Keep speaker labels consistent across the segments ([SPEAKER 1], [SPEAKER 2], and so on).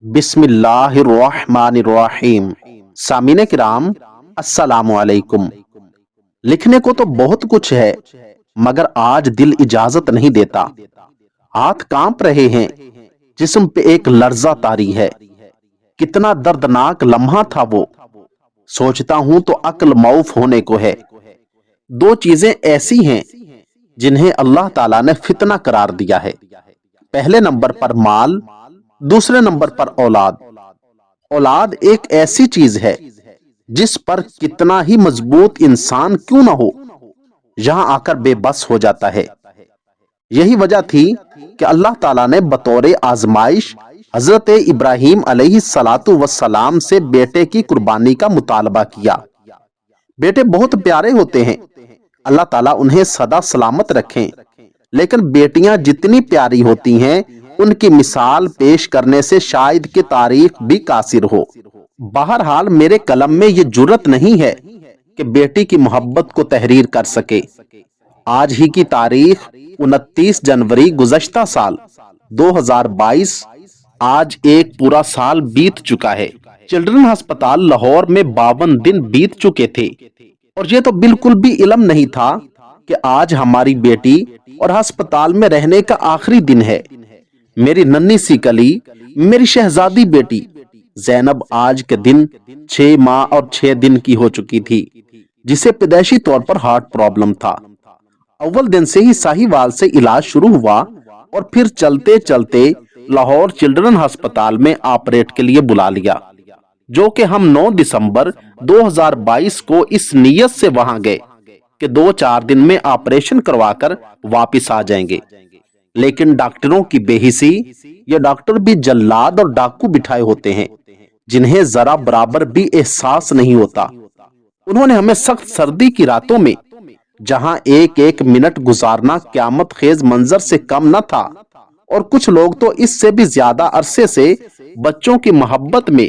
[SPEAKER 1] बिस्म इल्लाहिर रहमानिर रहीम। सामीने किराम, अस्सलामु अलैकुम। लिखने को तो बहुत कुछ है, मगर आज दिल इजाजत नहीं देता। हाथ कांप रहे हैं, जिस्म पे एक लर्जा तारी है। कितना दर्दनाक लम्हा था वो, सोचता हूं तो अक्ल मौफ होने को है। दो चीजें ऐसी हैं जिन्हें अल्लाह ताला ने फितना करार दिया है। पहले नंबर पर माल, दूसरे नंबर पर औलाद। औलाद एक ऐसी चीज है जिस पर कितना ही मजबूत इंसान क्यों ना हो, यहां आकर बेबस हो जाता है। यही वजह थी कि अल्लाह ताला ने बतौर आजमाइश हजरत इब्राहीम अलैहिस्सलातु वस्सलाम से बेटे की कुर्बानी का मुतालबा किया। बेटे बहुत प्यारे होते हैं, अल्लाह ताला उन्हें सदा सलामत रखें, लेकिन बेटियां जितनी प्यारी होती हैं, उनकी मिसाल पेश करने से शायद कि तारीख भी कासिर हो। बहरहाल मेरे कलम में ये जुर्रत नहीं है कि बेटी की मोहब्बत को तहरीर कर सके। आज ही की तारीख 29 जनवरी गुज़श्ता साल 2022, आज एक पूरा साल बीत चुका है। चिल्ड्रन अस्पताल लाहौर में 52 दिन बीत चुके थे, और ये तो बिल्कुल भी इल्म नहीं था कि आज हमारी बेटी और अस्पताल में रहने का आखिरी दिन है। मेरी नन्ही सी कली, मेरी शहजादी बेटी जैनब आज के दिन 6 माह और 6 दिन की हो चुकी थी, जिसे पैदाइशी तौर पर हार्ट प्रॉब्लम था। अव्वल दिन से ही साहिवाल से इलाज शुरू हुआ और फिर चलते चलते लाहौर चिल्ड्रन अस्पताल में ऑपरेट के लिए बुला लिया, जो कि हम 9 दिसंबर 2022 को इस नीयत से वहां गए कि 2-4 दिन में ऑपरेशन करवाकर वापस आ जाएंगे। लेकिन डॉक्टरों की बेहिसी, ये डॉक्टर भी जल्लाद और डाकू बिठाए होते हैं, जिन्हें जरा बराबर भी एहसास नहीं होता। उन्होंने हमें सख्त सर्दी की रातों में, जहां एक एक मिनट गुजारना क्यामत खेज मंजर से कम न था, और कुछ लोग तो इससे भी ज्यादा अरसे से बच्चों की मोहब्बत में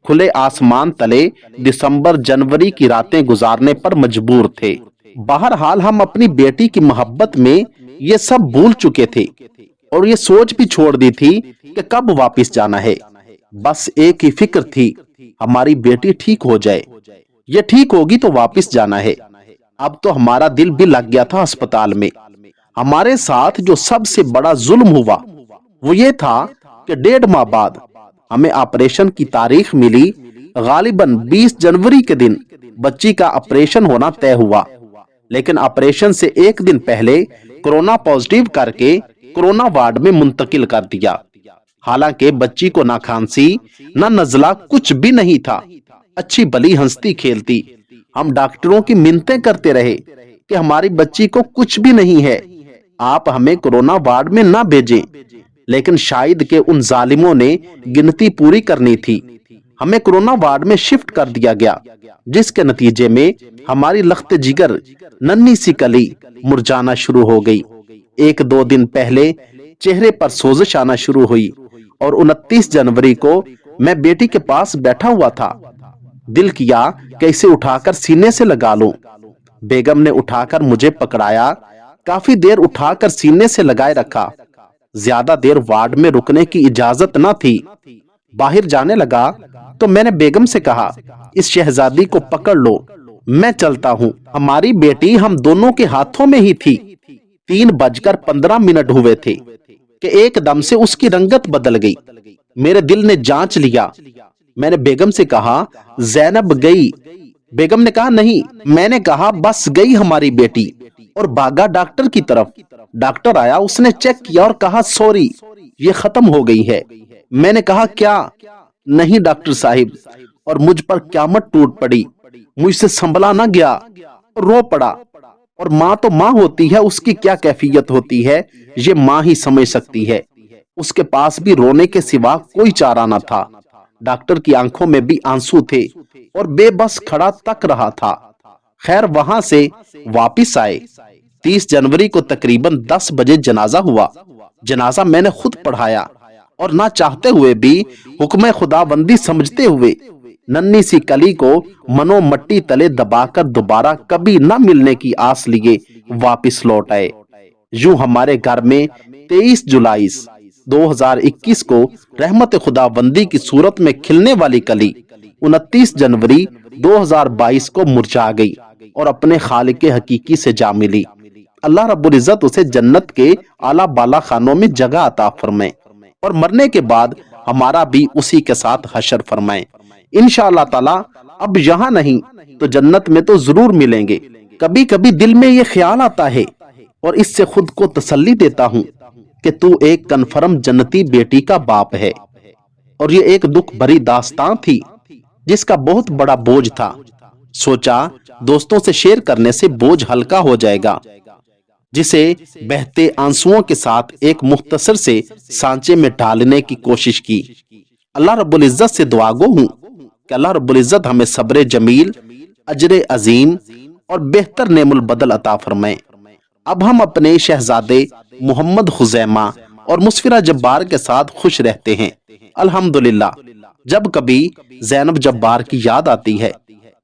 [SPEAKER 1] खुले आसमान तले दिसंबर जनवरी की रातें गुजारने पर मजबूर थे। बहरहाल हम अपनी बेटी की मोहब्बत में ये सब भूल चुके थे, और ये सोच भी छोड़ दी थी कि कब वापस जाना है। बस एक ही फिक्र थी, हमारी बेटी ठीक हो जाए। ये ठीक होगी तो वापस जाना है। अब तो हमारा दिल भी लग गया था अस्पताल में। हमारे साथ जो सबसे बड़ा जुल्म हुआ वो ये था कि 1.5 माह बाद हमें ऑपरेशन की तारीख मिली। गालिबन 20 जनवरी के दिन बच्ची का ऑपरेशन होना तय हुआ, लेकिन ऑपरेशन से एक दिन पहले कोरोना पॉजिटिव करके कोरोना वार्ड में मुंतकिल कर दिया। हालांकि बच्ची को ना खांसी ना नजला कुछ भी नहीं था, अच्छी भली हंसती खेलती। हम डॉक्टरों की मिन्नतें करते रहे कि हमारी बच्ची को कुछ भी नहीं है, आप हमें कोरोना वार्ड में ना भेजें, लेकिन शायद के उन जालिमों ने गिनती पूरी करनी थी। हमें कोरोना वार्ड में शिफ्ट कर दिया गया, जिसके नतीजे में हमारी लख्त जिगर नन्ही सी कली मुरझाना शुरू हो गई। 1-2 दिन पहले चेहरे पर सोजिश आना शुरू हुई, और 29 जनवरी को मैं बेटी के पास बैठा हुआ था। दिल किया कि इसे उठाकर सीने से लगा लूं। बेगम ने उठाकर मुझे पकड़ाया, काफी देर उठाकर सीने से लगाए रखा। ज्यादा देर वार्ड में रुकने की इजाजत न थी। बाहर जाने लगा तो मैंने बेगम से कहा, इस शहजादी को पकड़ लो, मैं चलता हूँ। हमारी बेटी हम दोनों के हाथों में ही थी। 3:15 हुए थे कि एकदम से उसकी रंगत बदल गई। मेरे दिल ने जांच लिया। मैंने बेगम से कहा, जैनब गई? बेगम ने कहा, नहीं। मैंने कहा, बस गई हमारी बेटी, और भागा डॉक्टर की तरफ। डॉक्टर आया, उसने चेक किया और कहा, सॉरी, ये खत्म हो गई है। मैंने कहा, क्या? नहीं डॉक्टर साहिब, और मुझ पर क़यामत टूट पड़ी। मुझसे संभला ना गया, रो पड़ा। और माँ तो माँ होती है, उसकी क्या कैफियत होती है ये माँ ही समझ सकती है। उसके पास भी रोने के सिवा कोई चारा न था। डॉक्टर की आंखों में भी आंसू थे, और बेबस खड़ा तक रहा था। खैर, वहां से वापिस आए। 30 जनवरी को तकरीबन 10 बजे जनाजा हुआ। जनाजा मैंने खुद पढ़ाया, और ना चाहते हुए भी हुक्म खुदाबंदी समझते हुए नन्ही सी कली को मनो मट्टी तले दबाकर दोबारा कभी न मिलने की आस लिए वापिस लौट आए। यूं हमारे घर में 23 जुलाई 2021 को रहमत खुदाबंदी की सूरत में खिलने वाली कली 29 जनवरी 2022 को मुरझा गई और अपने खालिक हकीकी से जा मिली। अल्लाह रब्बुल इज्जत उसे जन्नत के आला बाला खानों में जगह अता फरमाए और मरने के बाद हमारा भी उसी के साथ हशर फरमाए इंशाअल्लाह ताला। अब यहाँ नहीं तो जन्नत में तो जरूर मिलेंगे। कभी कभी दिल में ये ख्याल आता है और इससे खुद को तसल्ली देता हूँ कि तू एक कन्फर्म जन्नती बेटी का बाप है। और ये एक दुख भरी दास्तान थी जिसका बहुत बड़ा बोझ था। सोचा दोस्तों से शेयर करने से बोझ हल्का हो जाएगा, जिसे बहते आंसुओं के साथ एक मुख्तसर से सांचे में ढालने की कोशिश की। अल्लाह रब्बुल इज्जत से दुआगो हूँ कि अल्लाह रब्बुल इज्जत हमें सब्र जमील, अजर अजीम और बेहतर नेमुल बदल अता फरमाए। अब हम अपने शहजादे मोहम्मद खुजैमा और मुस्फिरा जब्बार के साथ खुश रहते हैं अल्हम्दुलिल्लाह। जब कभी ज़ैनब जब्बार की याद आती है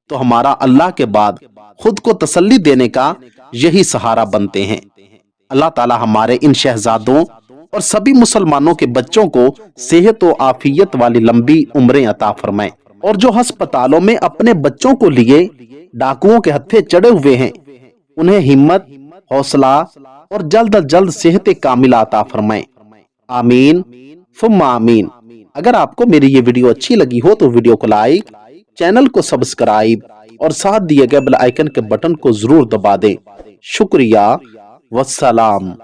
[SPEAKER 1] तो हमारा अल्लाह के बाद खुद को तसल्ली देने का यही सहारा बनते हैं। अल्लाह ताला हमारे इन शहजादों और सभी मुसलमानों के बच्चों को सेहत और आफियत वाली लंबी उम्रें अता फरमाए। और जो अस्पतालों में अपने बच्चों को लिए डाकुओं के हत्थे चढ़े हुए हैं, उन्हें हिम्मत, हौसला और जल्द अज जल्द सेहत कामिला अता फरमाए। आमीन फुम्मा आमीन। अगर आपको मेरी ये वीडियो अच्छी लगी हो तो वीडियो को लाइक, चैनल को सब्सक्राइब और साथ दिए गए बेल आइकन के बटन को जरूर दबा दें। शुक्रिया वस्सलाम।